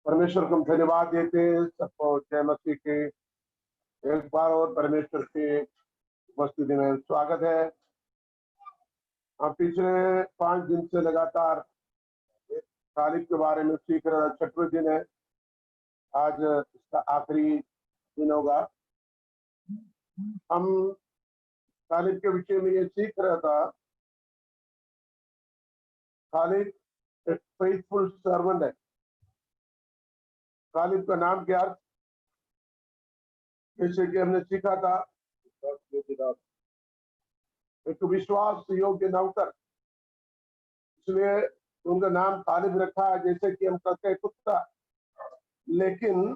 परमेश्वर को हम धन्यवाद देते हैं। सबको जय मसीह के एक बार और परमेश्वर के उपस्थिति में स्वागत है। हम पिछले 5 दिन से लगातार तालीब के बारे में सीख रहे हैं। 6वां दिन है, आज इसका आखिरी दिन होगा। हम तालीब के विषय में ये सीख रहा था, तालीब एक फेथफुल सर्वेंट है। तालीब का नाम क्या, जैसे कि हमने सीखा था, एक विश्वास योग्य नौकर, इसलिए उनका नाम तालिब रखा है। जैसे कि हम कहते हैं कुत्ता, लेकिन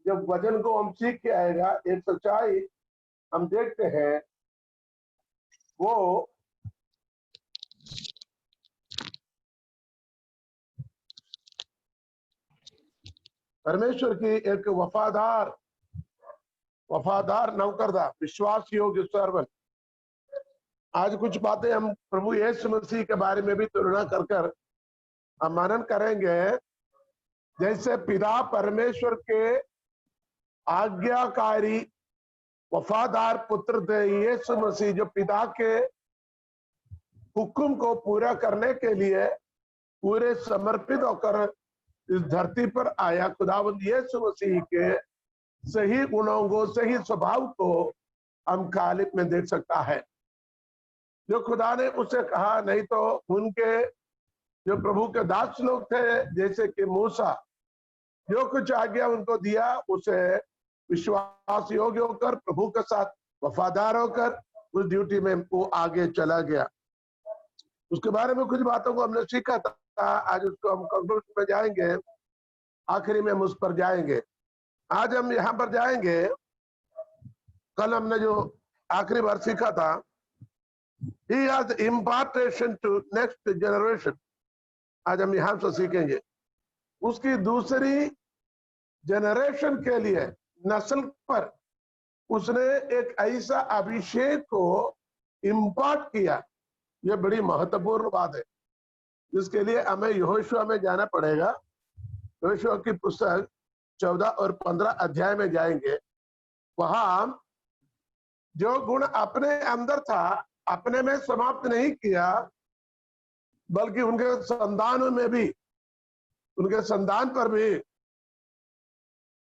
जब वजन को हम सीख के आएगा, एक सच्चाई हम देखते हैं, वो परमेश्वर की एक वफादार नौकर था, विश्वास योग्य सर्वेंट। आज कुछ बातें हम प्रभु यीशु मसीह के बारे में भी तुलना कर हम मनन करेंगे। जैसे पिता परमेश्वर के आज्ञाकारी वफादार पुत्र थे यीशु मसीह, जो पिता के हुक्म को पूरा करने के लिए पूरे समर्पित होकर इस धरती पर आया। खुदावंद यीशु मसीह के सही गुणों को, सही स्वभाव को हम कालिब में देख सकता है। जो खुदा ने उसे कहा, नहीं तो उनके जो प्रभु के दास लोग थे, जैसे कि मूसा, जो कुछ आज्ञा उनको दिया, उसे विश्वास योग्य होकर प्रभु के साथ वफादार होकर उस ड्यूटी में वो आगे चला गया। उसके बारे में कुछ बातों को हमने सीखा था। आज उसको हम कंक्लूजन में जाएंगे, आखिरी में हम उस पर जाएंगे। आज हम यहाँ पर जाएंगे। कल हमने जो आखिरी बार सीखा था, He has impartation to next generation। आज हम यहाँ से सीखेंगे उसकी दूसरी जनरेशन के लिए, नस्ल पर उसने एक ऐसा अभिषेक को इम्पार्ट किया। यह बड़ी महत्वपूर्ण बात है, जिसके लिए हमें यहोशुआ में जाना पड़ेगा। यहोशुआ की पुस्तक 14 और 15 अध्याय में जाएंगे। वहां जो गुण अपने अंदर था, अपने में समाप्त नहीं किया, बल्कि उनके संतानों में भी, उनके संतान पर भी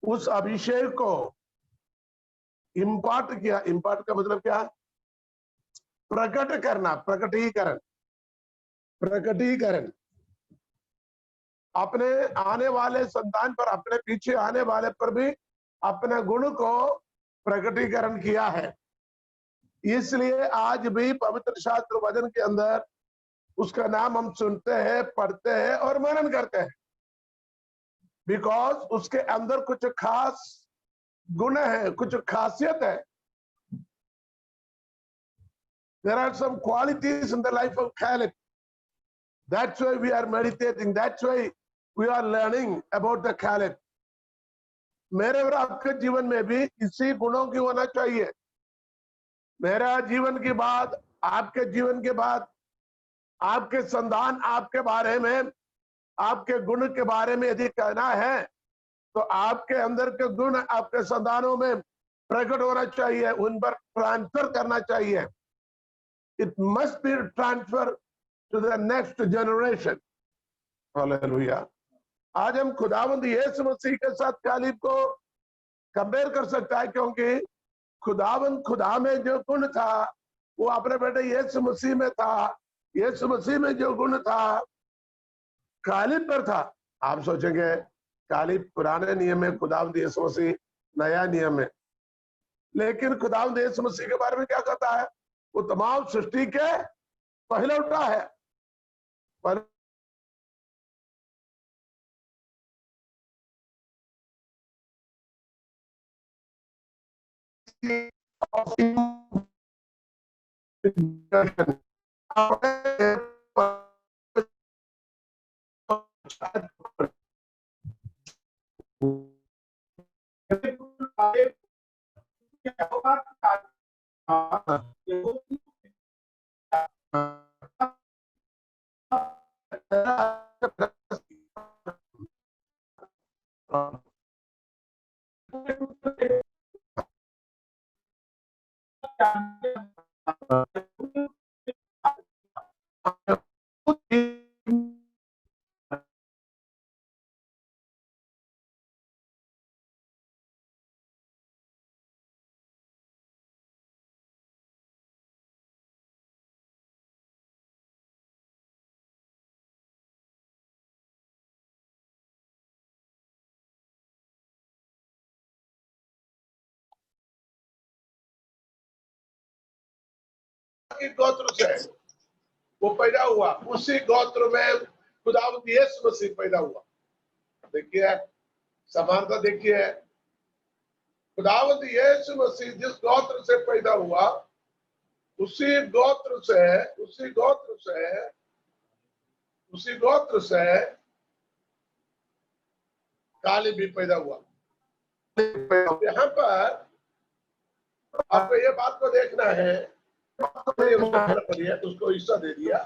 उस अभिषेक को इम्पार्ट किया। इम्पार्ट का मतलब क्या? प्रकट करना, प्रकटीकरण। अपने आने वाले संतान पर, अपने पीछे आने वाले पर भी अपने गुण को प्रकटीकरण किया है। इसलिए आज भी पवित्र शास्त्र वचन के अंदर उसका नाम हम सुनते हैं, पढ़ते हैं और मनन करते हैं, बिकॉज उसके अंदर कुछ खास गुण है, कुछ खासियत है। There are some qualities in the life of Caleb. That's why we are meditating. That's why we are learning about the Caleb. मेरे और आपके जीवन में भी इसी गुणों की होना चाहिए। मेरा जीवन के बाद, आपके जीवन के बाद, आपके संतान आपके बारे में, आपके गुण के बारे में यदि कहना है, तो आपके अंदर के गुण आपके संतानों में प्रकट होना चाहिए, उन पर ट्रांसफर करना चाहिए। It must be transferred to the next generation. Hallelujah. आज हम खुदावंद यीशु मसीह के साथ कालिब को कंपेयर कर सकता है, क्योंकि खुदावंद खुदा में जो गुण था वो अपने बेटे यीशु मसीह में था। यीशु मसीह में जो गुण था कालिब पर था। आप सोचेंगे कालिब पुराने नियम में, खुदावंद यीशु मसीह नया नियम में, लेकिन खुदावंद यीशु मसीह के बारे में क्या कहता है? वो तमाम सृष्टि के पहले उठा है। गोत्र से वो पैदा हुआ, उसी गोत्र में खुदावंद यीशु मसीह पैदा हुआ। देखिए समानता, देखिए खुदावंद यीशु मसीह जिस गोत्र से पैदा हुआ, उसी गोत्र से कालेब भी पैदा हुआ। यहाँ पर आपको ये बात को देखना है, उसको हिस्सा दे दिया,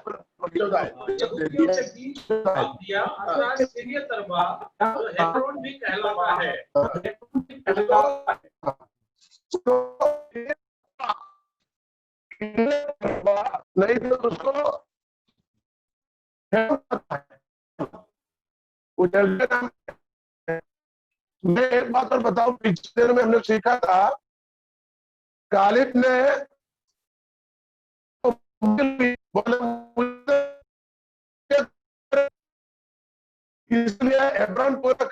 हेब्रोन भी कहलाता है। नहीं तो उसको मैं एक बात और बताऊं, पिछले दिन में हमने सीखा था, कालेब ने इसलिए हेब्रोन पूरा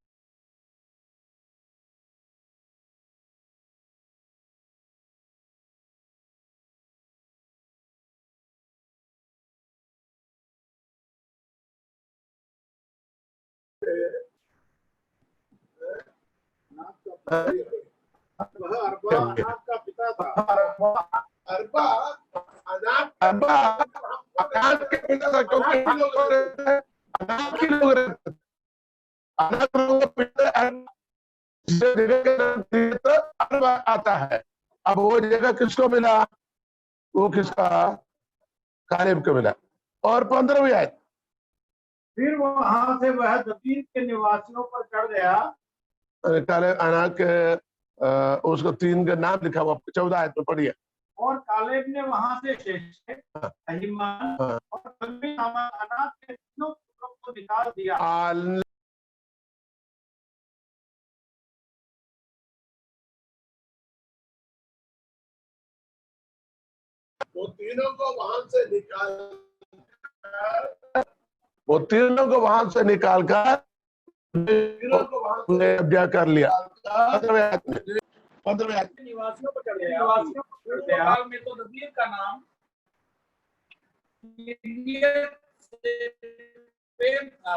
वह अरबा अनाक का पिता था। अरबा अनाक के पिता था, क्योंकि अनाक के लोग रहते थे, अनाक लोगों का पिता अरबा आता है। अब वो जगह किसको मिला? वो किसका? कालेब को मिला। और 15वीं आयत, फिर वहां से वह दबीर के निवासियों पर चढ़ गया। कालेब अनाक उसको 3 का नाम लिखा हुआ 14 आयत में पढ़िए। और कालेब ने वहां से शेशेक, अहीमान और तल्मी नामक अनाक के तीनों पुत्रों को निकाल दिया। वो तीनों को वहां से निकालकर कब्जा कर लिया। 15वें आयत निवासियों पर चढ़ गया। में तो नबीर का नाम था।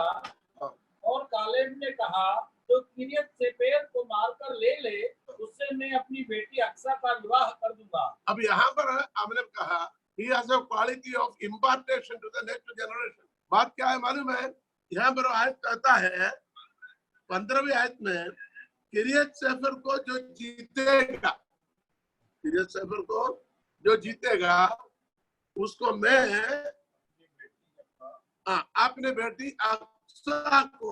और कालेब ने कहा, जो किरियत सेपेर को मारकर ले उससे मैं अपनी बेटी अक्सा का विवाह कर दूंगा। अब यहाँ पर हमने कहा he has a quality of impartation to the next generation। बात क्या है मालूम है? यहाँ पर आयत कहता है 15वीं आयत में, किरियत सेफर को जो जीतेगा उसको मैं अपने बेटी अक्सा को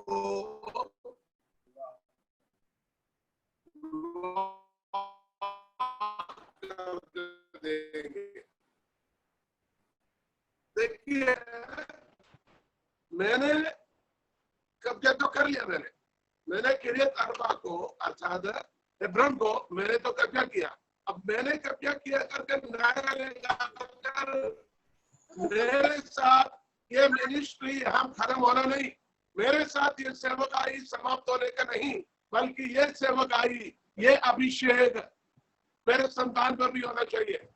देखिए मैंने कब्जा तो कर लिया, मैंने किरियत अरबा को अर्थात हेब्रोन को मैंने तो कब्जा किया। अब मैंने कब्जा किया करके मेरे साथ ये मिनिस्ट्री हम खत्म होना नहीं, मेरे साथ ये सेवकाई समाप्त होने का नहीं, बल्कि ये सेवकाई, ये अभिषेक मेरे संतान पर भी होना चाहिए।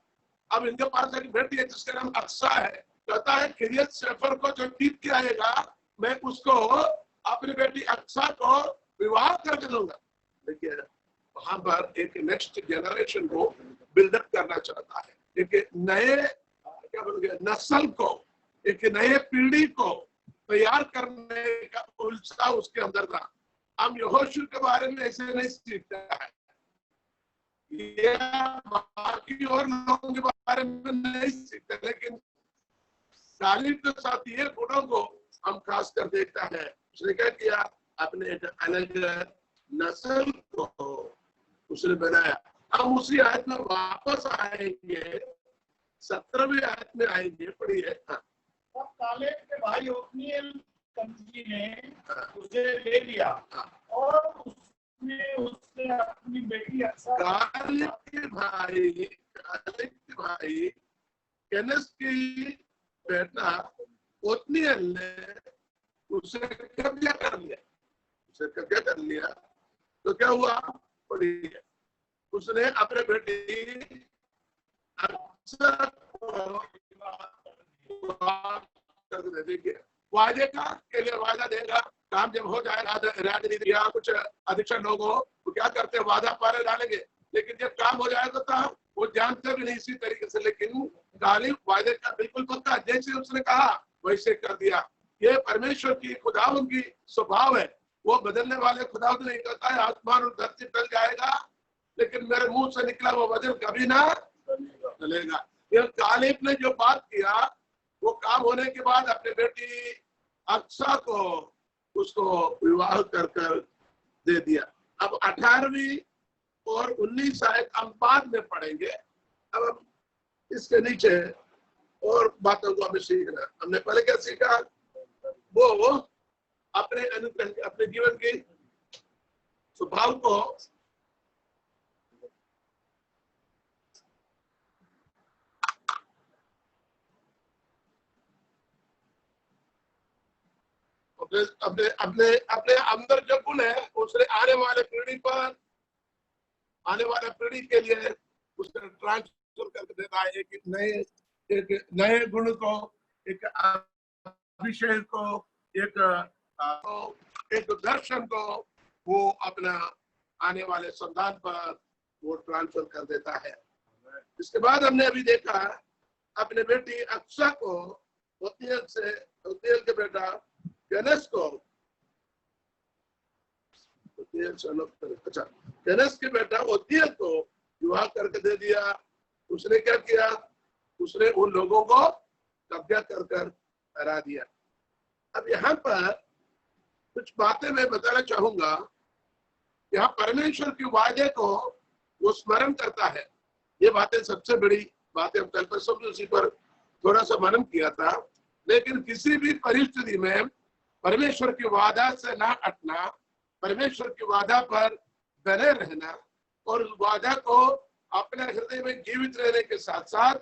अब इनके पास एक बेटी है जिसका नाम अक्सा है, कहता है किरियत सेफर को जो जीत के आएगा मैं उसको अपनी बेटी अक्सा को विवाह करके दूंगा। देखिए वहां पर एक नेक्स्ट जनरेशन को बिल्डअप करना चाहता है, एक नए क्या बोलोगे नस्ल को, एक नए पीढ़ी को तैयार करने का उत्साह उसके अंदर था। हम यहोशू के बारे में ऐसे नहीं सीखता है, ये बाकी और लोगों के बारे में नहीं सीखते, लेकिन कालेब के साथ ये गुणों को हम खास कर देखता है। उसने क्या किया? अपने एक अलग नस्ल को उसने बनाया। हम उसी आयत में वापस आएंगे, 17वीं आयत में आएंगे, पढ़िए। भाई ओथनिएल कंजी ने उसे ले लिया और उसने उससे अपनी बेटी अक्सा गालिब के भाई केनेस की बेटा ओथनिएल ने उसे कब्जा कर लिया। तो क्या हुआ? पढ़िए, उसने अपने बेटी अक्सा को वादे का के लिए वादा देगा। काम जब हो जाएगा राजनीति या कुछ अधिक लोग हो तो क्या करते हैं, वादा पारे डालेंगे, लेकिन जब काम हो जाएगा तो वो जानते भी नहीं इसी तरीके से। लेकिन गालिब वादे का बिल्कुल पक्का, जैसे उसने कहा वैसे कर दिया। ये परमेश्वर की खुदावन की स्वभाव है, वो बदलने वाले खुदावन नहीं कहता है आसमान और धरती टल जाएगा लेकिन मेरे मुंह से निकला वो वचन कभी ना चलेगा। ये गालिब ने जो बात किया वो काम होने के बाद अपनी बेटी अक्सा को उसको विवाह कर दे दिया। अब 18वीं और 19 आयत हम बाद में पढ़ेंगे। अब हम इसके नीचे और बातों को हमें सीखना। हमने पहले क्या सीखा? वो अपने अनुग्रह अपने जीवन के स्वभाव को अपने अपने अपने अंदर जो गुण है उसने आने वाले पीढ़ी के लिए उसने ट्रांसफर कर देता है। एक नए गुण को, एक अभिषेक को, एक दर्शन को वो अपना आने वाले संतान पर वो ट्रांसफर कर देता है। इसके बाद हमने अभी देखा अपने बेटी अक्सा को ओथनिएल के बेटा केनेस को केनेस के बेटा ओथनिएल को विवाह करके दे दिया। उसने क्या किया? उसने उन लोगों को कब्जा कर हरा दिया। अब यहाँ पर कुछ बातें मैं बताना चाहूंगा। यहाँ परमेश्वर के वादे को वो स्मरण करता है। ये बातें सबसे बड़ी बातें, हम कल पर सब उसी पर थोड़ा सा मनन किया था। लेकिन किसी भी परिस्थिति में परमेश्वर के वादा से ना हटना, परमेश्वर के वादा पर बने रहना और उस वादा को अपने हृदय में जीवित रहने के साथ साथ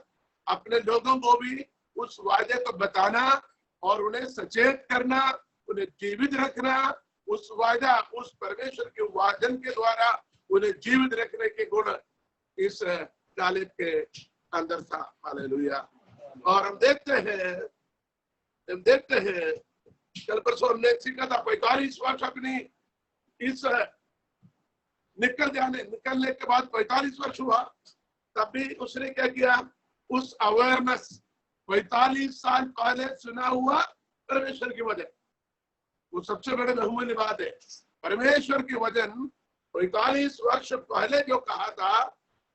अपने लोगों को भी उस वादे को बताना और उन्हें सचेत करना, उन्हें जीवित रखना। उस वादा, उस परमेश्वर के वादन के द्वारा उन्हें जीवित रखने के गुण इस गालिब के अंदर था। हालेलुया। और हम देखते हैं कल परसों हमने सीखा था 45 वर्ष अपनी इस निकलने के बाद 45 वर्ष हुआ, तब भी उसने क्या किया? उस अवेयरनेस 45 साल पहले सुना हुआ परमेश्वर की वचन, वो सबसे बड़े बहुमूल्य बात है। परमेश्वर की वचन 45 वर्ष पहले जो कहा था,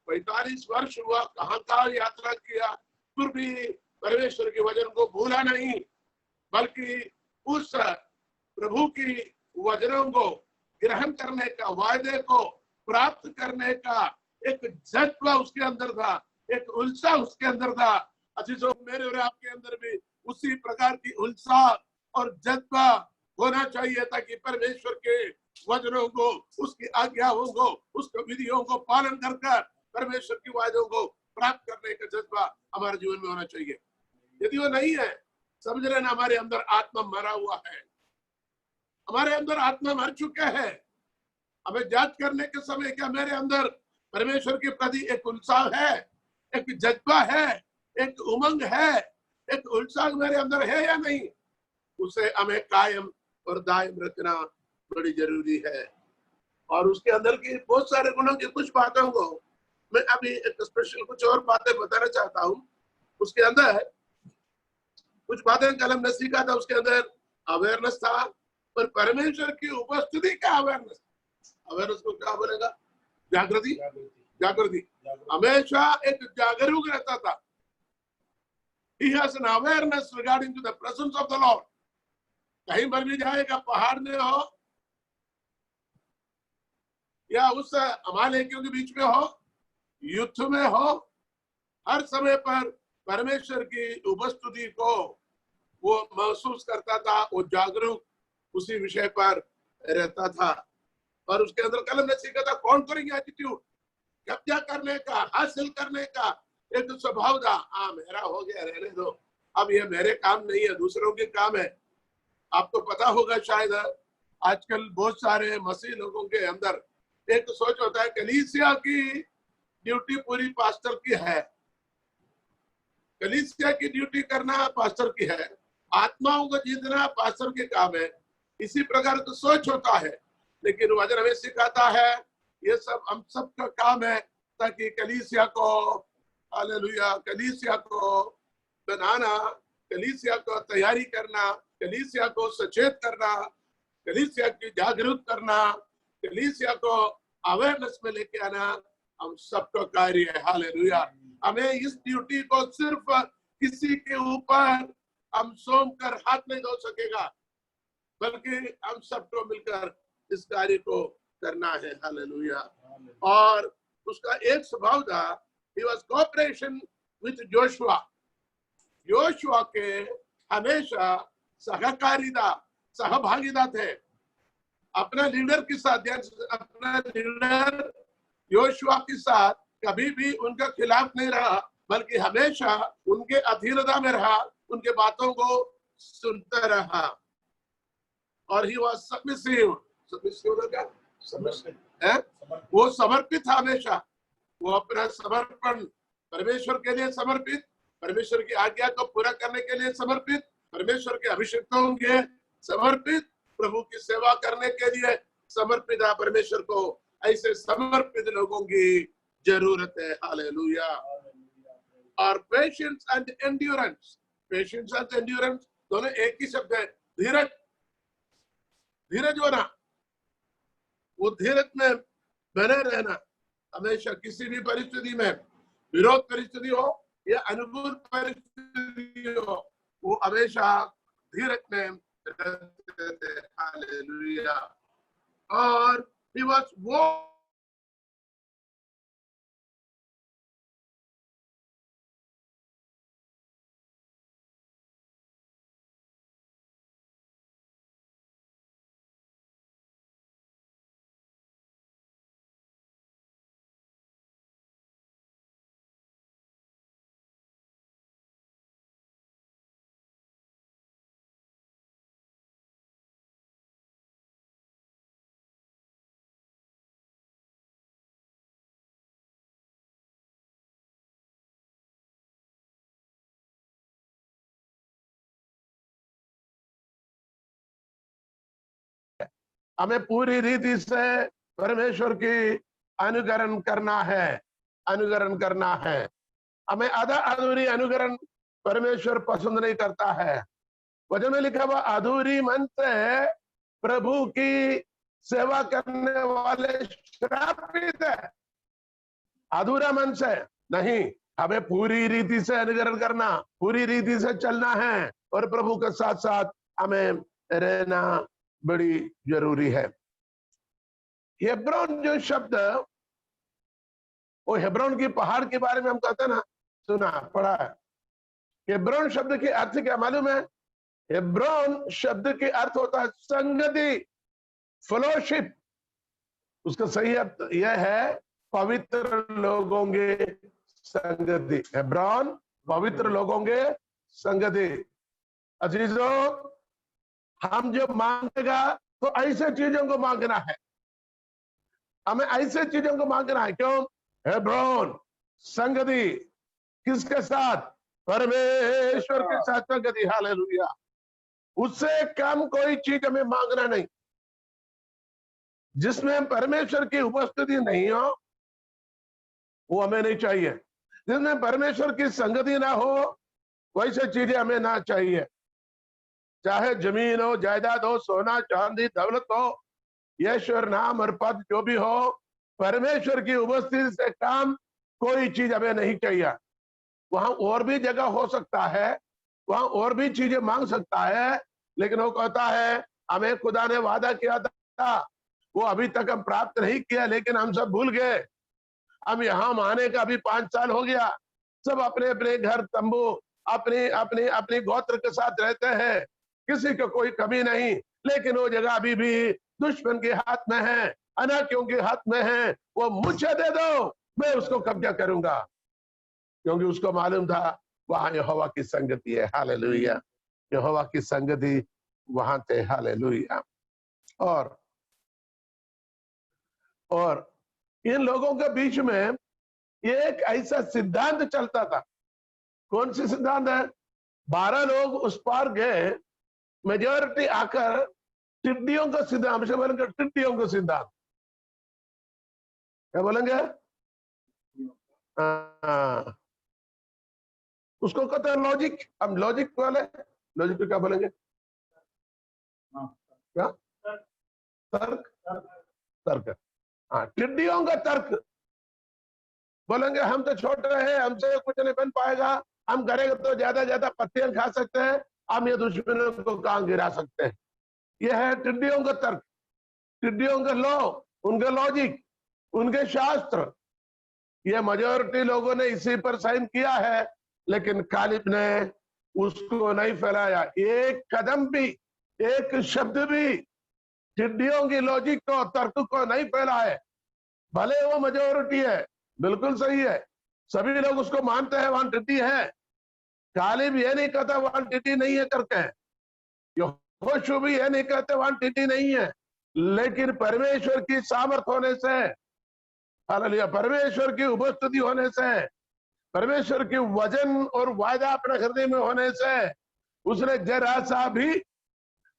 45 वर्ष हुआ कहाँ यात्रा किया, फिर भी परमेश्वर के वचन को भूला नहीं, बल्कि उस प्रभु की वचनों को ग्रहण करने का, वायदे को प्राप्त करने का एक जज्बा उसके अंदर था, एक उत्साह उसके अंदर था। अजीजों, मेरे और आपके अंदर भी उसी प्रकार की उत्साह और जज्बा होना चाहिए ताकि परमेश्वर के वचनों को, उसकी आज्ञाओं को, उसके विधियों को पालन कर परमेश्वर की वायदों को प्राप्त करने का जज्बा हमारे जीवन में होना चाहिए। यदि वो नहीं है, समझ लेना हमारे अंदर आत्मा मरा हुआ है, हमारे अंदर आत्मा मर चुका है। हमें जांच करने के समय क्या मेरे अंदर परमेश्वर के प्रति एक उत्साह है, एक जज्बा है, एक उमंग है, एक उत्साह मेरे अंदर है या नहीं? उसे हमें कायम और दायम रखना बड़ी जरूरी है। और उसके अंदर की बहुत सारे गुणों की कुछ बातों को मैं अभी एक स्पेशल कुछ और बातें बताना चाहता हूँ। उसके अंदर कुछ बातें कल हमने सीखा था, उसके अंदर अवेयरनेस था, पर परमेश्वर की उपस्थिति का अवेयरनेस को क्या बोलेगा? जागृति। हमेशा एक जागरूक रहता था। He has an awareness regarding to the presence of the Lord. कहीं पर भी जाएगा, पहाड़ में हो या उस अमालेकियों के बीच में हो, युद्ध में हो, हर समय पर परमेश्वर की उपस्थिति को वो महसूस करता था, वो जागरूक उसी विषय पर रहता था। और उसके अंदर कलम ने सीखा था कौन करेंगे एटीट्यूड, कब्जा करने का, हासिल करने का एक स्वभाव था। हाँ मेरा हो गया, रहने दो, अब ये मेरे काम नहीं है, दूसरों के काम है। आपको पता होगा शायद आजकल बहुत सारे मसीह लोगों के अंदर एक सोच होता है कलीसिया की ड्यूटी पूरी पास्टर की है, कलीसिया की ड्यूटी करना पास्टर की है, आत्माओं को जीतना पास्टर के काम है। इसी प्रकार की सोच होता है, लेकिन वचन हमें सिखाता है ये सब हम सब का काम है, ताकि कलीसिया को, हालेलुया, कलीसिया को बनाना, कलीसिया को तैयारी करना, कलीसिया को सचेत करना, कलीसिया की जागरूक करना, कलीसिया को अवेयरनेस में लेके आना हम सबका कार्य है। हालेलुया। हमें इस ड्यूटी को सिर्फ किसी के ऊपर हम सौंप कर हाथ नहीं धो सकेगा, बल्कि हम सबको मिलकर इस कार्य को करना है। हालेलुया। और उसका एक स्वभाव था, he was cooperation with Joshua. Joshua के हमेशा सहकारिता, सहभागिता थे अपना लीडर के साथ। अपना लीडर योशुआ के साथ कभी भी उनका खिलाफ नहीं रहा, बल्कि हमेशा उनके अधीनता में रहा, उनके बातों को सुनता रहा। और ही वॉज सबमिसिव। सबमिसिव क्या? वो समर्पित था हमेशा। वो अपना समर्पण परमेश्वर के लिए समर्पित, परमेश्वर की आज्ञा को पूरा करने के लिए समर्पित, परमेश्वर के अभिषिक्तों के समर्पित, प्रभु की सेवा करने के लिए समर्पित है। परमेश्वर को ऐसे समर्पित लोगों की जरूरत है। हालेलुया। और patience and endurance, patience and endurance दोनों एक ही शब्द है। धीरज, धीरज होना, वो धीरज में बने रहना हमेशा, किसी भी परिस्थिति में, विरोध परिस्थिति हो या अनुकूल परिस्थिति हो, वो हमेशा धीरज में रहते थे। हालेलुया। और he was war हमें पूरी रीति से परमेश्वर की अनुकरण करना है, अनुकरण करना है। हमें आधा अधूरी अनुकरण परमेश्वर पसंद नहीं करता है। वचन में लिखा हुआ अधूरी मन से प्रभु की सेवा करने वाले श्रापित है। अधूरा मन से नहीं, हमें पूरी रीति से अनुकरण करना, पूरी रीति से चलना है, और प्रभु के साथ साथ हमें रहना बड़ी जरूरी है। हेब्रोन जो शब्द, वो हेब्रोन की पहाड़ के बारे में हम कहते हैं ना, सुना पढ़ा है। हेब्रोन शब्द के अर्थ क्या मालूम है? हेब्रोन शब्द के अर्थ होता है संगति, फेलोशिप। उसका सही अर्थ यह है पवित्र लोगों के संगति। हेब्रोन पवित्र लोगों के संगति। अजीजों, हम जो मांगेगा तो ऐसे चीजों को मांगना है, हमें ऐसे चीजों को मांगना है। क्यों? हेब्रोन संगति किसके साथ? परमेश्वर के साथ संगति। हालेलुया। उससे कम कोई चीज हमें मांगना नहीं। जिसमें परमेश्वर की उपस्थिति नहीं हो वो हमें नहीं चाहिए। जिसमें परमेश्वर की संगति ना हो वैसे चीजें हमें ना चाहिए। चाहे जमीन हो, जायदाद हो, सोना चांदी दौलत हो, ईश्वर नाम और पद जो भी हो, परमेश्वर की उपस्थिति से काम कोई चीज हमें नहीं चाहिए। वहां और भी जगह हो सकता है, वहां और भी चीजें मांग सकता है, लेकिन वो कहता है हमें खुदा ने वादा किया था, वो अभी तक हम प्राप्त नहीं किया, लेकिन हम सब भूल गए। हम यहाँ आने का अभी 5 साल हो गया, सब अपने अपने घर तंबू अपनी अपनी अपनी गोत्र के साथ रहते हैं, किसी को कोई कमी नहीं, लेकिन वो जगह अभी भी दुश्मन के हाथ में है, अनाकियों के हाथ में है। वो मुझे दे दो, मैं उसको कब्जा करूंगा, क्योंकि उसको मालूम था वहां यहोवा की संगति है। हालेलुया, यहोवा की संगति वहां थे। हालेलुया। और इन लोगों के बीच में एक ऐसा सिद्धांत चलता था। कौन सी सिद्धांत है? 12 लोग उस पार गए, मेजोरिटी आकर टिड्डियों का सिद्धांत, हमसे बोलेंगे टिड्डियों का सिद्धांत, क्या बोलेंगे? उसको कहते हैं लॉजिक। हम लॉजिक वाले, लॉजिक को क्या बोलेंगे? क्या? तर्क। तर्क, हाँ, टिड्डियों का तर्क। बोलेंगे हम तो छोटे हैं, हमसे कुछ नहीं बन पाएगा, हम करेंगे तो ज्यादा ज्यादा पत्तियां खा सकते हैं, हम ये दुश्मनों को कहां गिरा सकते हैं। यह है टिड्डियों का तर्क, टिड्डियों का लॉ, उनके लॉजिक, उनके शास्त्र। ये मेजॉरिटी लोगों ने इसी पर साइन किया है, लेकिन कालिब ने उसको नहीं फैलाया। एक कदम भी, एक शब्द भी टिड्डियों की लॉजिक को, तर्क को नहीं फैला है। भले वो मेजॉरिटी है, बिल्कुल सही है, सभी लोग उसको मानते हैं वहां टिड्डी है। कालिब ये नहीं कहता वहां टिड्डी नहीं है करके, यहोशू भी ये नहीं कहते वहां टिड्डी नहीं है, लेकिन परमेश्वर की सामर्थ होने से, हालेलुया, परमेश्वर की उपस्थिति होने से, परमेश्वर की वजन और वायदा अपने हृदय में होने से, उसने जरा सा भी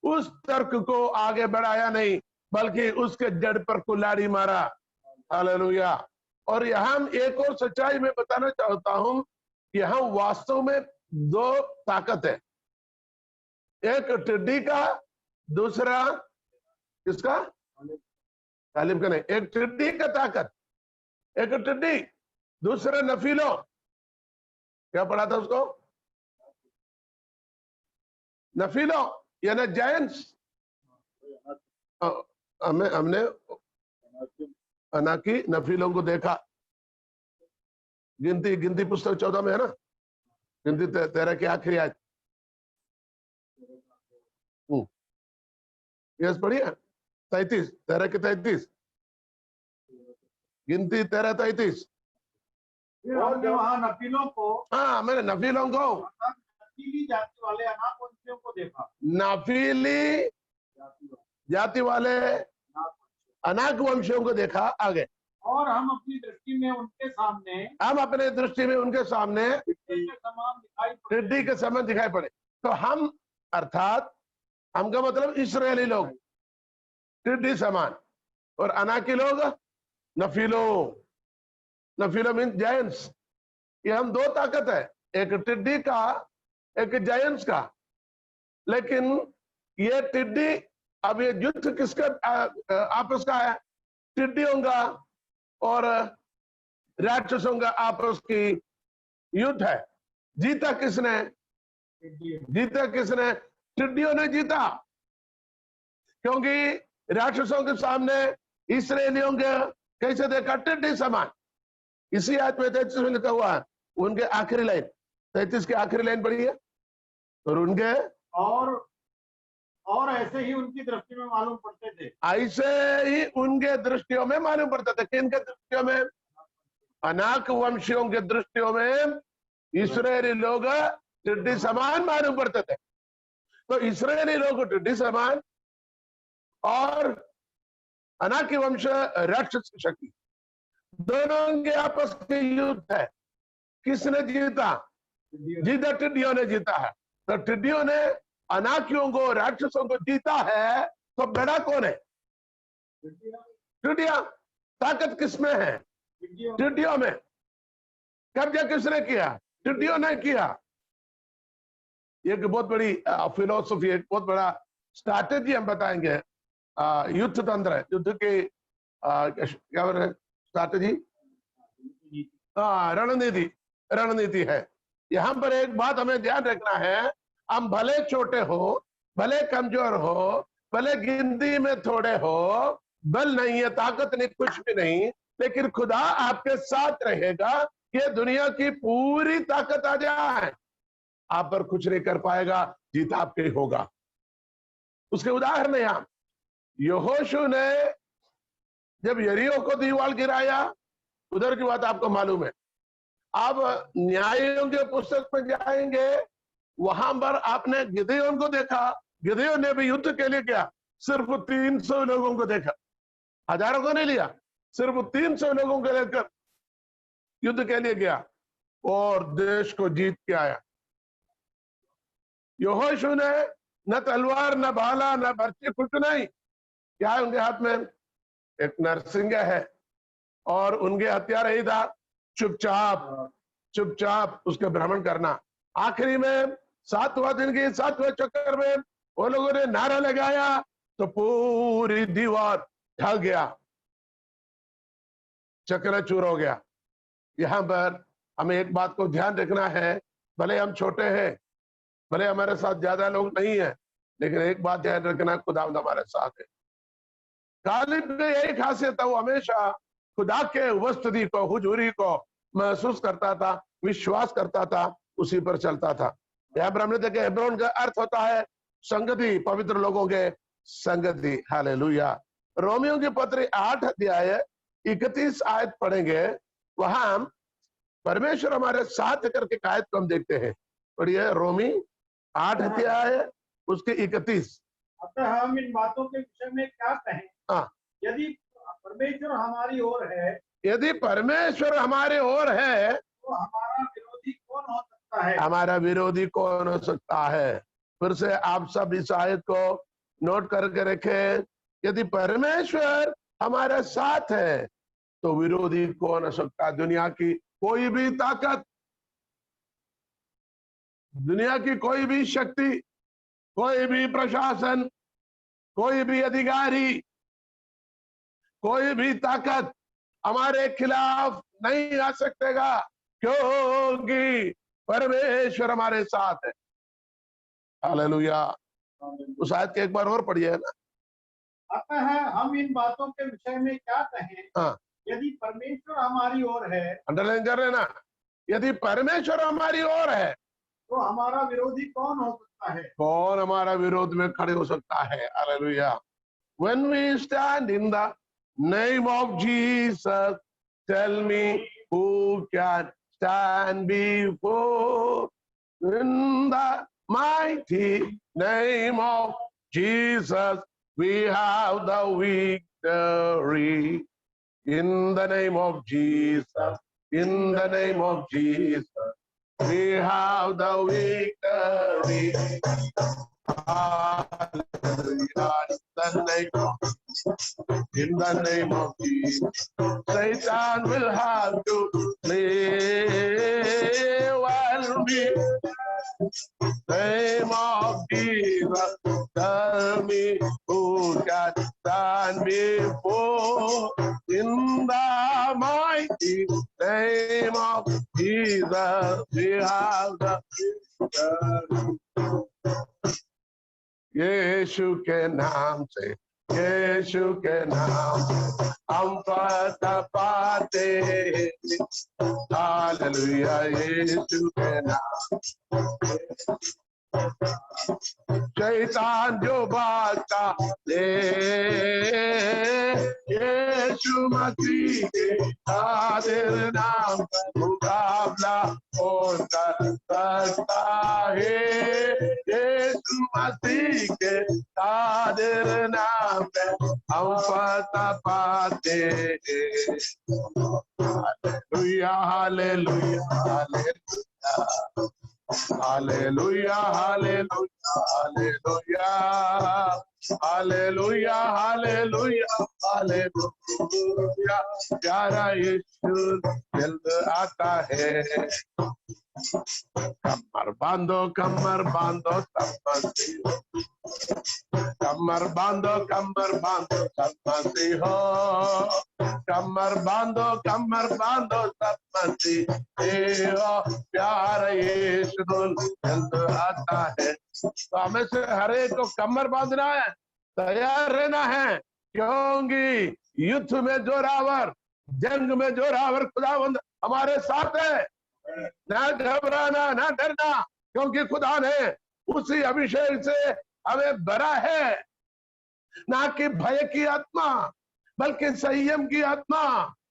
उस तर्क को आगे बढ़ाया नहीं, बल्कि उसके जड़ पर कुल्हाड़ी मारा। हालेलुया। और यहां एक और सच्चाई में बताना चाहता हूं, यहां वास्तव में दो ताकत है, एक टिड्डी का, दूसरा किसका? कालिब का नहीं, एक टिड्डी का ताकत, एक टिड्डी, दूसरा नफीलो। क्या पढ़ा था उसको? नफीलो यानी जायंट्स। हमने अनाकी नफीलों को देखा, गिनती पुस्तक 14 में है ना, गिनती 13 की आखिरी आयत। यस पढ़िए, 33, 13 के 33, गिनती 13-33। और वहां नफीलों को, हाँ, मैंने नफीलों को, नफीली जाति वाले अनाकवंशियों को देखा। नफीली जाति वाले अनाकवंशियों को देखा। आगे, और हम अपनी दृष्टि में उनके सामने, हम अपने दृष्टि में उनके सामने टिड्डी के समान दिखाई टिड्डी के समान दिखाई पड़े। पड़े। तो हम, अर्थात हम का मतलब इस्राएली लोग टिड्डी समान, और अनाकी लोग नफीलो। नफीलो मीन जायंट्स। ये हम दो ताकत है, एक टिड्डी का, एक जायंट्स का। लेकिन ये टिड्डी, अब ये युद्ध किसका आपस का है? टिड्डियों का और राक्षसों का आपस की युद्ध है। जीता किसने? जीता किसने? टिड्डियों ने जीता, क्योंकि राक्षसों के सामने इस्राएलियों के कैसे देखा? टिड्डी समान। इसी आयत में 33 में लिखा हुआ है, उनके आखिरी लाइन, 33 की आखिरी लाइन पढ़ी है। और उनके और ऐसे ही उनकी दृष्टि में मालूम पड़ते थे, ऐसे ही उनके दृष्टियों में मालूम पड़ता था। किनके दृष्टियों में? अनाक वंशियों के दृष्टियों में इस्राएली लोग टिड्डी समान मालूम पड़ते थे। तो इस्राएली लोग टिड्डी समान और अनाकी वंश राक्षस की शक्ति, दोनों के आपस के युद्ध है। किसने जीता? जीता टिड्डियों ने जीता है। तो टिड्डियों ने अनाकियों को, राक्षसों को जीता है, तो बड़ा कौन है? टिड्डियां। ताकत किसमें है? टिड्डियों में। कब्जा किसने किया? टिड्डियों ने किया। एक बहुत बड़ी फिलोसफी, एक बहुत बड़ा स्ट्रैटेजी हम बताएंगे, युद्ध तंत्र है, युद्ध के क्या बोल रहे हैं? स्ट्रैटेजी, रणनीति है। यहां पर एक बात हमें ध्यान रखना है, हम भले छोटे हो, भले कमजोर हो, भले गिनती में थोड़े हो, बल नहीं है, ताकत नहीं, कुछ भी नहीं, लेकिन खुदा आपके साथ रहेगा। ये दुनिया की पूरी ताकत आ जाए, आप पर कुछ नहीं कर पाएगा, जीत आपके ही होगा। उसके उदाहरण यहां यहोशू ने जब यरीहो को दीवार गिराया, उधर की बात आपको मालूम है। आप न्यायों के पुस्तक में जाएंगे, वहां पर आपने गिदयोन को देखा। गिदयोन ने भी युद्ध के लिए क्या, सिर्फ 300 लोगों को देखा, हजारों को नहीं लिया, सिर्फ 300 लोगों को लेकर युद्ध के लिए गया और देश को जीत के आया। यहोशू ने न तलवार, न भाला, न बर्छी, कुछ नहीं। क्या है उनके हाथ में? एक नरसिंह है और उनके हथियार यही था, चुपचाप उसके भ्रमण करना। आखिरी में 7वां दिन के 7वें चक्कर में वो लोगों ने नारा लगाया तो पूरी दीवार ढह गया, चकनाचूर हो गया। यहां पर हमें एक बात को ध्यान रखना है, भले हम छोटे हैं, भले हमारे साथ ज्यादा लोग नहीं है, लेकिन एक बात ध्यान रखना, खुदावंद हमारे साथ है। गालिब में यही खासियत था, वो हमेशा खुदा के उपस्थिति को, हुजूरी को महसूस करता था, विश्वास करता था, उसी पर चलता था। यहाँ पर हमने देखा हेब्रोन का अर्थ होता है संगति, पवित्र लोगों के संगति। हालेलुया। रोमियो की पत्री 8 अध्याय 31 आयत पढ़ेंगे, वहां परमेश्वर हमारे साथ करके आयत को हम देखते हैं। पढ़िए रोमी 8 अध्याय उसके 31। अतः हम इन बातों के विषय में क्या कहें? हाँ, यदि परमेश्वर हमारी ओर है, यदि परमेश्वर हमारे ओर है तो हमारा विरोधी कौन हो सकता है? हमारा विरोधी कौन हो सकता है? फिर से आप सब इस आयत को नोट करके रखें। यदि परमेश्वर हमारे साथ है तो विरोधी कौन हो सकता है? दुनिया की कोई भी ताकत, दुनिया की कोई भी शक्ति, कोई भी प्रशासन, कोई भी अधिकारी, कोई भी ताकत हमारे खिलाफ नहीं आ सकेगा, क्योंकि परमेश्वर हमारे साथ है। हालेलुया। उस आयत के एक बार और पढ़िए ना। अतः हम इन बातों के विषय में क्या कहें? हाँ, यदि परमेश्वर हमारी ओर है, अंडरलाइन कर रहे ना, यदि परमेश्वर हमारी ओर है तो हमारा विरोधी कौन हो सकता है? कौन हमारा विरोध में खड़े हो सकता है? Hallelujah. When we stand in the name of Jesus, tell me who can stand before? In the mighty name of Jesus, we have the victory. In the name of Jesus, in the name of Jesus, we have the victory. In the name of Jesus, Satan will have to leave. While we, name of Jesus, tell me who can stand before? In the mighty name of Jesus, we have the victory. यीशु के नाम से, यीशु के नाम से हम फतह पाते हैं। हालेलुया। यीशु के नाम, शैतान जो भागता ले, यीशु मसीह के कादिर नाम मुकाबला कौन कर सकता है? यीशु मसीह के कादिर नाम पे हम फतह पाते हैं। Hallelujah, hallelujah, hallelujah, hallelujah, hallelujah, hallelujah, hallelujah, hallelujah. प्यारा यीशु जल्द आता है। कमर बांधो, कमर बांधो, सब मसीह हो। कमर बांधो, कमर बांधो, सब मसीह हो। कमर बांधो, कमर बांधो, सब मसीह हो। प्यारा यीशु जल्द आता है। तो हमें से हर एक को कमर बांधना है, तैयार रहना है, क्योंकि युद्ध में जोरावर, जंग में जोरावर खुदावंद हमारे साथ है। ना घबराना, ना डरना, क्योंकि खुदा ने उसी अभिषेक से हमें भरा है, ना कि भय की आत्मा बल्कि संयम की आत्मा,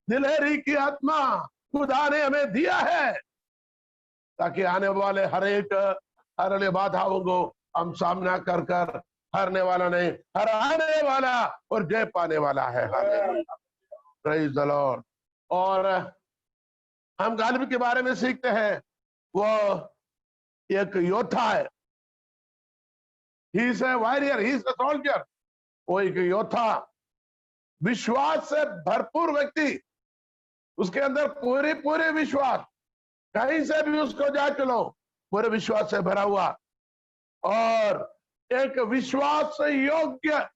दिलेरी की आत्मा खुदा ने हमें दिया है, ताकि आने वाले हर बाधाओं को हम सामना कर कर हारने वाला नहीं, हराने वाला और जय पाने वाला है। Praise the Lord. और हम गालिब के बारे में सीखते हैं, वो एक योद्धा है, he is a warrior, he is a soldier. वो एक योद्धा, विश्वास से भरपूर व्यक्ति, उसके अंदर पूरे विश्वास, कहीं से भी उसको जा चलो पूरे विश्वास से भरा हुआ, और एक विश्वास से योग्य,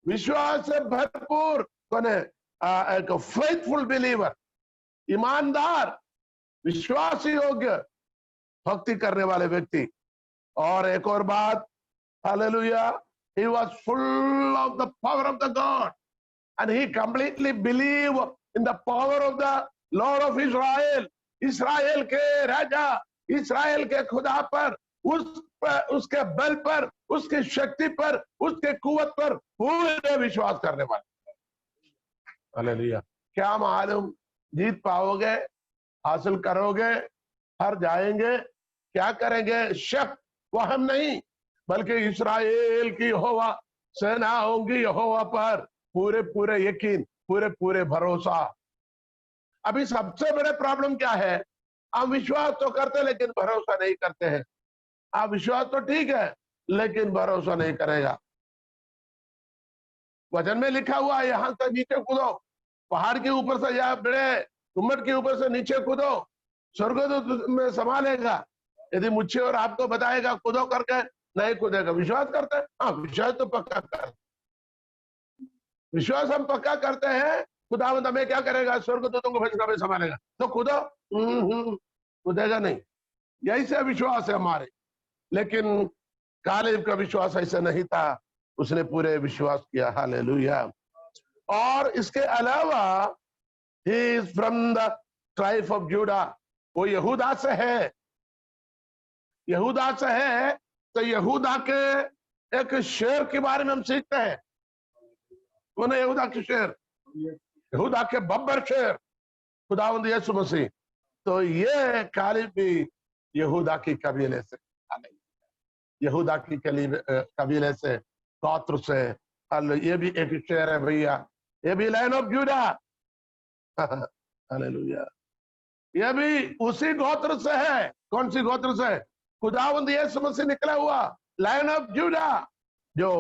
विश्वास से भरपूर कौन है? एक फेथफुल बिलीवर, ईमानदार, विश्वास योग्य, भक्ति करने वाले व्यक्ति। और एक और बात, hallelujah, he was full of the power of the God and he completely believed in the power of the Lord of Israel, इस्राएल के राजा, इस्राएल के खुदा पर, उसके बल पर, उसकी शक्ति पर, उसके कुवत पर पूरे विश्वास करने वाले। हालेलुया। क्या मालूम जीत पाओगे, हासिल करोगे, हार जाएंगे, क्या करेंगे, शक वो हम नहीं, बल्कि इस्राएल की यहोवा सेनाओं की यहोवा पर पूरे यकीन, पूरे भरोसा। अभी सबसे बड़े प्रॉब्लम क्या है? हम विश्वास तो करते लेकिन भरोसा नहीं करते हैं। आप विश्वास तो ठीक है लेकिन भरोसा नहीं करेगा। वचन में लिखा हुआ है, यहां से नीचे कूदो, पहाड़ के ऊपर से या बड़े गुम्मट के ऊपर से नीचे कूदो, स्वर्गदूत में संभालेगा। यदि मुझे और आपको बताएगा कूदो करके, नहीं कूदेगा। विश्वास करते हैं, हाँ विश्वास तो पक्का कर, विश्वास हम पक्का करते हैं। खुदावंद हमें क्या करेगा? स्वर्गदूतों को भेजकर हमें संभालेगा। तो कूदो, कूदेगा नहीं। यही से विश्वास है हमारे। लेकिन कालेब का विश्वास ऐसा नहीं था, उसने पूरे विश्वास किया। हालेलुया। और इसके अलावा he is from the tribe of JUDA, वो यहूदा से है। यहूदा से है तो यहूदा के एक शेर के बारे में हम सीखते हैं। कौन है यहूदा के शेर? यहूदा के बब्बर शेर, खुदावंद यीशु मसीह। तो ये कालेब भी यहूदा की कबीले से, यहूदा की कबीले से, गोत्र से। ये भी एक शेर है भैया, ये भी लाइन ऑफ जूडा। हालेलुया। ये भी उसी गोत्र से है। कौन सी गोत्र से? खुदावंद यीशु मसीह निकला हुआ लाइन ऑफ जूडा। जो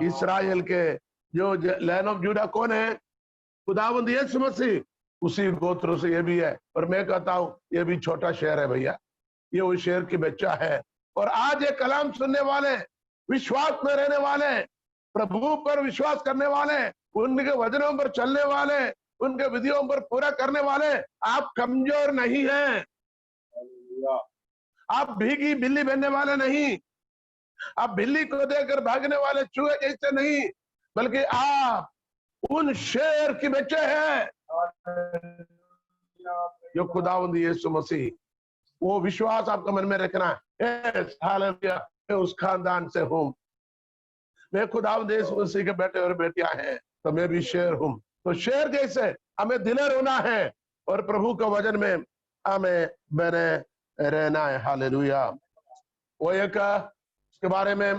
इस्राएल के जो लाइन ऑफ जूडा कौन है? खुदावंद यीशु मसीह, उसी गोत्र से ये भी है। और मैं कहता हूं ये भी छोटा शहर है भैया, ये उस शहर की बच्चा है। और आज ये कलाम सुनने वाले, विश्वास में रहने वाले, प्रभु पर विश्वास करने वाले, उनके वचनों पर चलने वाले, उनके विधियों पर पूरा करने वाले, आप कमजोर नहीं हैं। आप भीगी बिल्ली बनने वाले नहीं, आप बिल्ली को देखकर भागने वाले चूहे जैसे नहीं, बल्कि आप उन शेर के बच्चे हैं जो खुदावंद यीशु मसीह। वो विश्वास आपका मन में रखना है। हालेलुया। मैं उस खानदान से हूं, मैं खुदावंद यीशु मसीह के बेटे और बेटियां हैं, तो मैं भी शेर हूं। तो शेर जैसे हमें दिलेर होना है और प्रभु के वचन में हमें बने रहना है। हालेलुया। वो एक इसके बारे में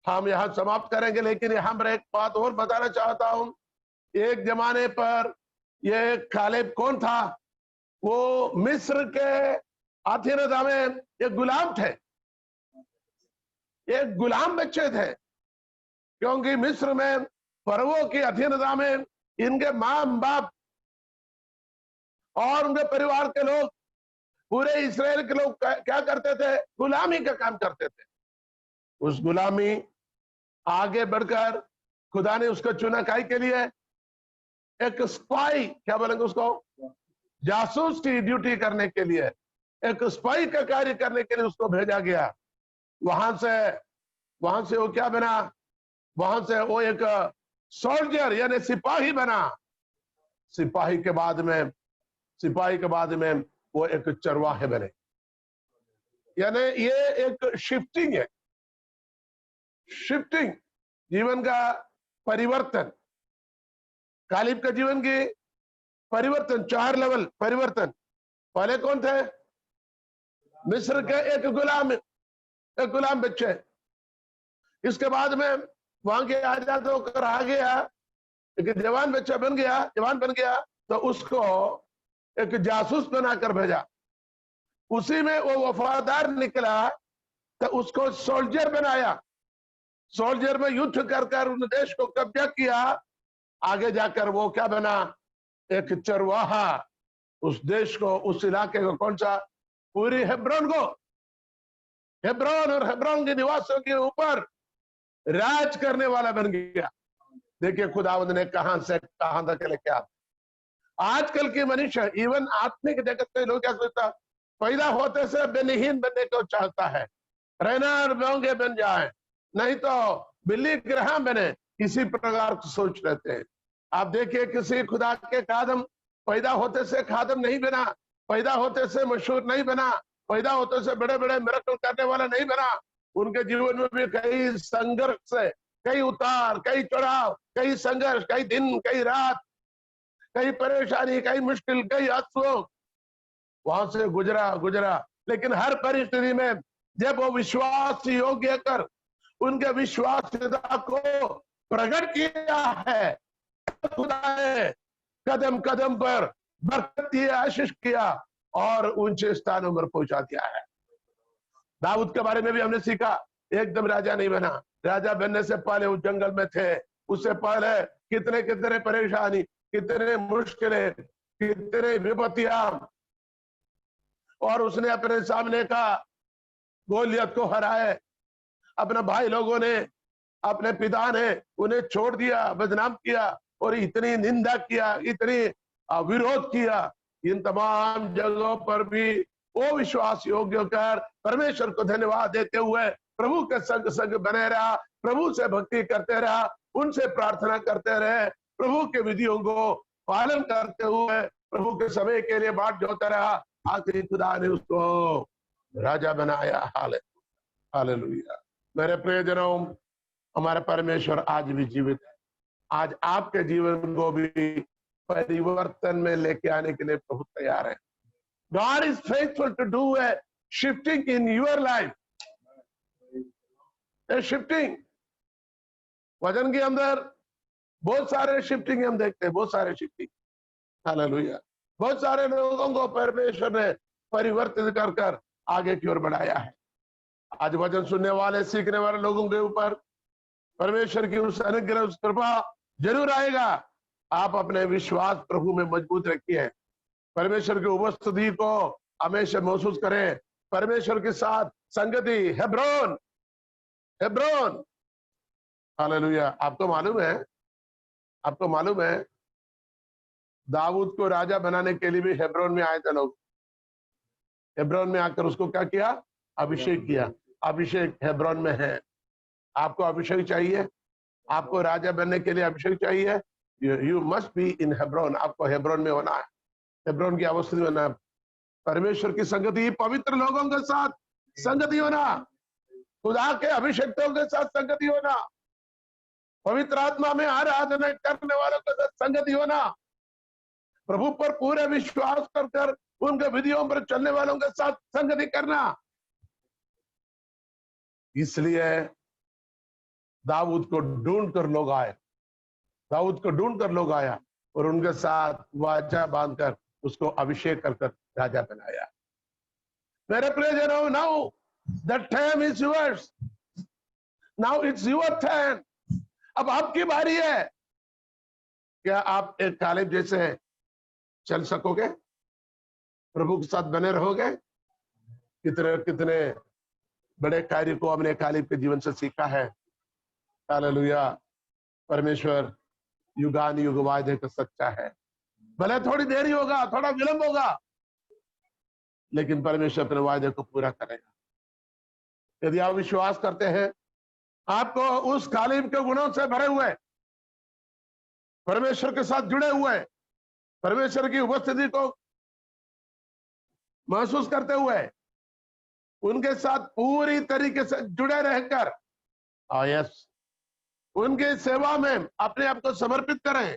हम यहाँ समाप्त करेंगे, लेकिन यहाँ पर एक बात और बताना चाहता हूं। एक जमाने पर ये कालेब कौन था? वो मिस्र के अधीनता में एक गुलाम थे, एक गुलाम बच्चे थे। क्योंकि मिस्र में फरवो की अधीनता में इनके मां बाप और उनके परिवार के लोग, पूरे इस्राएल के लोग क्या करते थे? गुलामी का काम करते थे। उस गुलामी आगे बढ़कर खुदा ने उसको चुना काहे के लिए? एक स्पाई, क्या बोलेंगे उसको, जासूस की ड्यूटी करने के लिए, एक स्पाई का कार्य करने के लिए उसको भेजा गया। वहां से वो क्या बना? वहां से वो एक सोल्जर यानी सिपाही बना। सिपाही के बाद में वो एक चरवाहे बने। यानी ये एक शिफ्टिंग है, शिफ्टिंग, जीवन का परिवर्तन। कालिब का जीवन की परिवर्तन, 4 लेवल परिवर्तन। पहले कौन थे? मिस्र के एक गुलाम बच्चे। इसके बाद में वहां के आजाद होकर आ गया, एक जवान बच्चा बन गया, तो उसको एक जासूस बनाकर भेजा। उसी में वो वफादार निकला तो उसको सोल्जर बनाया। सोल्जर में युद्ध कर उन देश को कब्जा किया। आगे जाकर वो क्या बना? एक चरवाहा। उस देश को, उस इलाके को, कौन सा? पूरी हेब्रोन को, हेब्रोन और हेब्रोन के निवासियों के ऊपर राज करने वाला बन गया। देखिए खुदावंद ने कहां से कहां तक लेके आ। आजकल के मनुष्य, इवन आत्मिक जगत के लोग क्या सोचता? पैदा होते से बेनिहीन बनने को चाहता है, रहना और बोंगे बन जाए, नहीं तो बिल्ली ग्रह बने, इसी प्रकार की सोच रहते हैं। आप देखिए किसी खुदा के खादम पैदा होते से खादम नहीं बना, पैदा होते से मशहूर नहीं बना, पैदा होते से बड़े बड़े मिरेकल करने वाला नहीं बना। उनके जीवन में भी कई संघर्ष है, कई उतार, कई चढ़ाव, कई संघर्ष, कई दिन, कई रात, कई परेशानी, कई मुश्किल, कई आंसू वहां से गुजरा। लेकिन हर परिस्थिति में जब वो विश्वास योग्य कर उनके विश्वासता को प्रकट किया है, खुदा ने कदम कदम पर बरकत दिया, आशीष किया और ऊंचे स्थानों पर पहुंचा दिया है। दाऊद के बारे में भी हमने सीखा, एकदम राजा नहीं बना। राजा बनने से पहले वो जंगल में थे, उससे पहले कितने कितने परेशानी, कितने मुश्किलें, कितने विपत्तियां, और उसने अपने सामने का गोलियत को हराए। अपने भाई लोगों ने, अपने पिता ने उन्हें छोड़ दिया, बदनाम किया और इतनी निंदा किया, इतनी विरोध किया। इन तमाम जगहों पर भी वो विश्वास योग्य कर परमेश्वर को धन्यवाद देते हुए प्रभु के संग बने रहा, प्रभु से भक्ति करते रहा, उनसे प्रार्थना करते रहे, प्रभु के विधियों को पालन करते हुए प्रभु के समय के लिए बाट जोता रहा। आखिरी खुदा ने उसको राजा बनाया। हालेलुया। मेरे प्रियजनों, हमारा परमेश्वर आज भी जीवित है। आज आपके जीवन को भी परिवर्तन में लेके आने के लिए बहुत तैयार है। God is faithful to do a shifting in your life. A shifting. वचन के अंदर बहुत सारे शिफ्टिंग हम देखते हैं, बहुत सारे शिफ्टिंग। हालेलुया। बहुत सारे लोगों को परमेश्वर ने परिवर्तित कर आगे की ओर बढ़ाया है। आज वचन सुनने वाले, सीखने वाले लोगों के ऊपर परमेश्वर की उस अनुग्रह, उस कृपा जरूर आएगा। आप अपने विश्वास प्रभु में मजबूत रखिए, परमेश्वर की उपस्थिति को हमेशा महसूस करें, परमेश्वर के साथ संगति। Hebron, Hebron. हालेलुया। आपको मालूम है दाऊद को राजा बनाने के लिए भी हेब्रोन में आए थे लोग। हेब्रोन में आकर उसको क्या किया? अभिषेक किया। अभिषेक हेब्रोन में है। आपको अभिषेक चाहिए? आपको राजा बनने के लिए अभिषेक चाहिए? You must be in Hebron. आपको हेब्रोन में होना है, हेब्रोन की अवस्था में होना है। परमेश्वर की संगति, पवित्र लोगों के साथ संगति होना, खुदा के अभिषेक्तों के साथ संगति होना, पवित्र आत्मा में आराधना करने वालों के साथ संगति होना, प्रभु पर पूरे विश्वास कर उनके विधियों पर चलने वालों के साथ संगति करना। इसलिए दाऊद को ढूंढ कर लोग आया और उनके साथ वाचा बांधकर उसको अभिषेक कर राजा बनाया। मेरे प्रियजनों, now the time is yours, now it's your turn. अब आपकी बारी है। क्या आप एक कालिब जैसे चल सकोगे? प्रभु के साथ बने रहोगे? कितने बड़े कार्य को हमने कालिब के जीवन से सीखा है। हालेलुया। परमेश्वर युगान युग वायदे का सच्चा है। भले थोड़ी देरी होगा, थोड़ा विलंब होगा, लेकिन परमेश्वर अपने वायदे को पूरा करेगा। यदि आप विश्वास करते हैं, आपको उस कालिब के गुणों से भरे हुए, परमेश्वर के साथ जुड़े हुए, परमेश्वर की उपस्थिति को महसूस करते हुए उनके साथ पूरी तरीके से जुड़े रहकर यस उनके सेवा में अपने आप को समर्पित करें,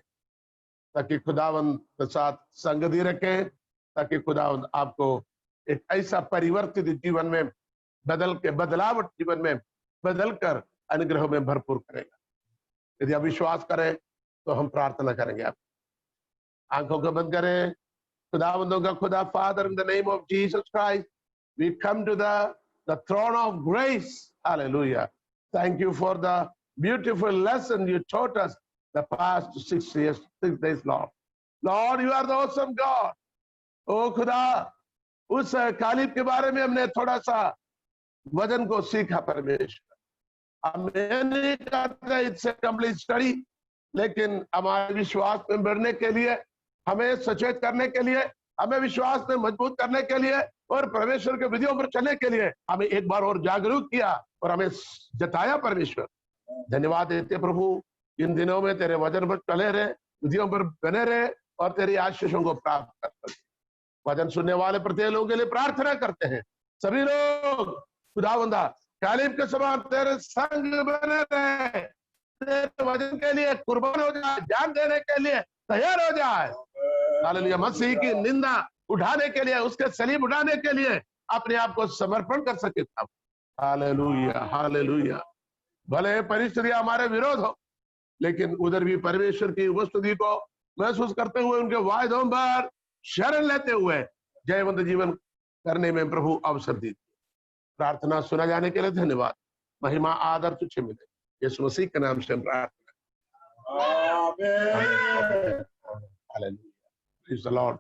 ताकि खुदावंद के साथ संगति रखें, ताकि खुदावंद आपको एक ऐसा परिवर्तित जीवन में बदलावट जीवन में बदलकर अनुग्रह में भरपूर करेगा। यदि आप विश्वास करें तो हम प्रार्थना करेंगे। आप आंखों को बंद करें। खुदावंदों का खुदा, father, in the name of Jesus Christ we come to the throne of grace. Hallelujah. Thank you for the beautiful lesson you taught us the past 6 days, Lord. Lord, you are the awesome God. ओ खुदा, उस कालिब के बारे में हमने थोड़ा सा वजन को सीखा परमेश्वर। हमें नहीं कहते इट्स कंप्लीट स्टडी, लेकिन हमारे विश्वास में बढ़ने के लिए, हमें सचेत करने के लिए, हमें विश्वास में मजबूत करने के लिए और परमेश्वर के विधियों पर चलने के लिए हमें एक बार और जागरूक किया और हमें जताया। परमेश्वर धन्यवाद देते प्रभु, इन दिनों में तेरे वचन पर चले रहे, विधियों पर बने रहे और तेरी आशीषों को प्राप्त कर सके। वचन सुनने वाले प्रत्येक लोगों के लिए प्रार्थना करते हैं। सभी लोग खुदावंदा कालिब के समान तेरे संग बने रहे, तेरे वचन के लिए कुर्बान हो जाए, जान देने के लिए तैयार हो जाए। हालेलुया। मसीह की निंदा उठाने के लिए, उसके सलीब उठाने के लिए अपने आप को समर्पण कर सके। Hallelujah, hallelujah. भले परिस्थितियां हमारे विरोध हो, लेकिन उधर भी परमेश्वर की उपस्थिति को महसूस करते हुए, उनके वायदों पर शरण लेते हुए जयवंत जीवन करने में प्रभु अवसर दी। प्रार्थना सुना जाने के लिए धन्यवाद। महिमा आदर तुझे मिले, यीशु मसीह के नाम से प्रार्थना। आमीन। हालेलुया। Praise the Lord.